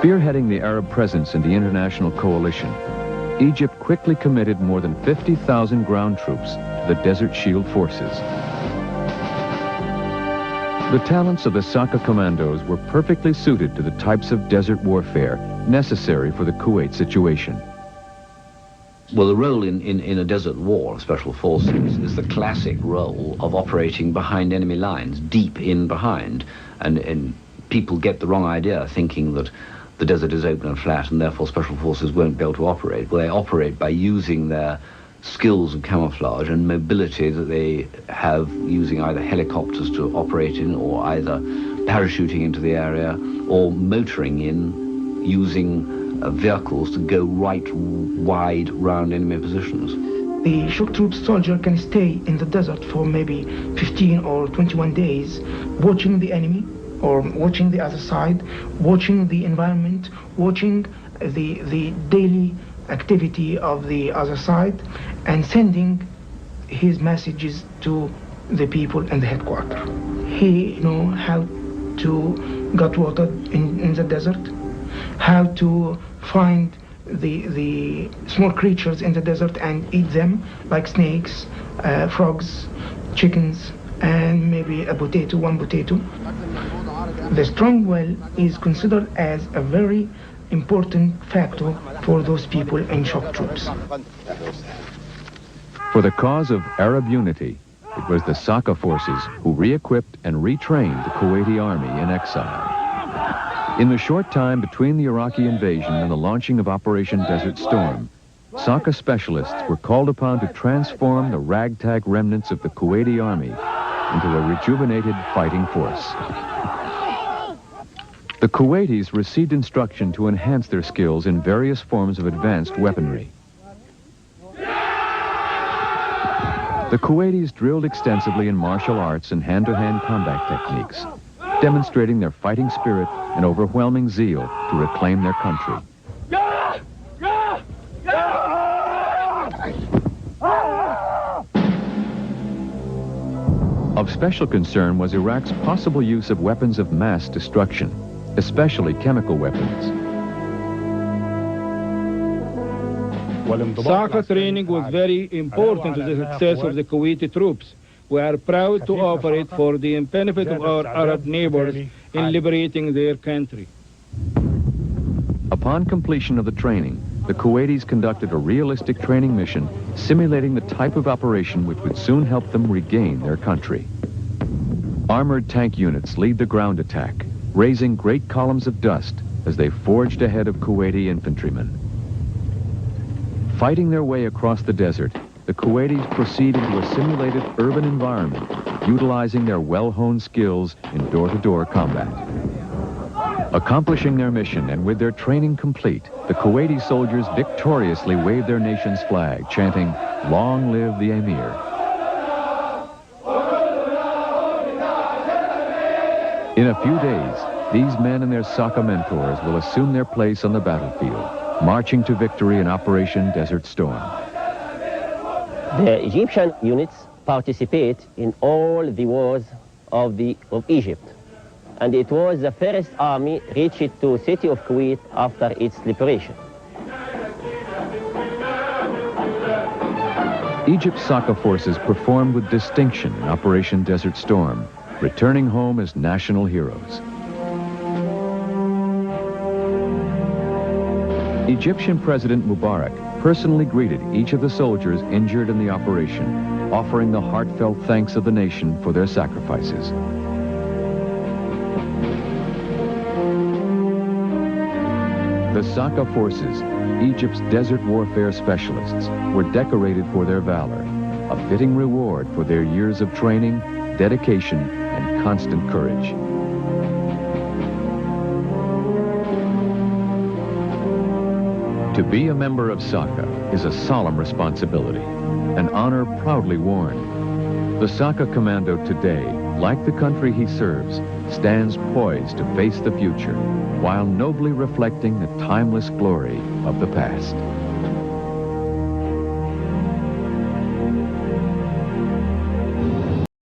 Spearheading the Arab presence in the international coalition, Egypt quickly committed more than 50,000 ground troops to the Desert Shield forces. The talents of the Saka commandos were perfectly suited to the types of desert warfare necessary for the Kuwait situation. Well, the role in a desert war of special forces is the classic role of operating behind enemy lines, deep in behind. And people get the wrong idea, thinking that the desert is open and flat and therefore special forces won't be able to operate. Well, they operate by using their skills of camouflage and mobility that they have, using either helicopters to operate in, or either parachuting into the area, or motoring in, using vehicles to go right wide round enemy positions. The shock troop soldier can stay in the desert for maybe 15 or 21 days, watching the enemy or watching the other side, watching the environment, watching the daily activity of the other side, and sending his messages to the people in the headquarters. He knows how to get water in the desert, how to find the small creatures in the desert and eat them, like snakes, frogs, chickens, and maybe a potato, one potato. The strong will is considered as a very important factor for those people in shock troops. For the cause of Arab unity, it was the Saka forces who re-equipped and retrained the Kuwaiti army in exile. In the short time between the Iraqi invasion and the launching of Operation Desert Storm, Saka specialists were called upon to transform the ragtag remnants of the Kuwaiti army into a rejuvenated fighting force. The Kuwaitis received instruction to enhance their skills in various forms of advanced weaponry. The Kuwaitis drilled extensively in martial arts and hand-to-hand combat techniques, demonstrating their fighting spirit and overwhelming zeal to reclaim their country. Of special concern was Iraq's possible use of weapons of mass destruction, especially chemical weapons. Saka training was very important to the success of the Kuwaiti troops. We are proud to operate for the benefit of our Arab neighbors in liberating their country. Upon completion of the training, the Kuwaitis conducted a realistic training mission simulating the type of operation which would soon help them regain their country. Armored tank units lead the ground attack, raising great columns of dust as they forged ahead of Kuwaiti infantrymen. Fighting their way across the desert, the Kuwaitis proceed into a simulated urban environment, utilizing their well-honed skills in door-to-door combat. Accomplishing their mission and with their training complete, the Kuwaiti soldiers victoriously waved their nation's flag, chanting, "Long live the Emir." In a few days, these men and their Saka mentors will assume their place on the battlefield, marching to victory in Operation Desert Storm. The Egyptian units participate in all the wars of Egypt, and it was the first army reached to city of Kuwait after its liberation. Egypt's Saka forces performed with distinction in Operation Desert Storm, returning home as national heroes. Egyptian President Mubarak personally greeted each of the soldiers injured in the operation, offering the heartfelt thanks of the nation for their sacrifices. The Saka forces, Egypt's desert warfare specialists, were decorated for their valor, a fitting reward for their years of training, dedication, and constant courage. To be a member of Saka is a solemn responsibility, an honor proudly worn. The Saka commando today, like the country he serves, stands poised to face the future, while nobly reflecting the timeless glory of the past.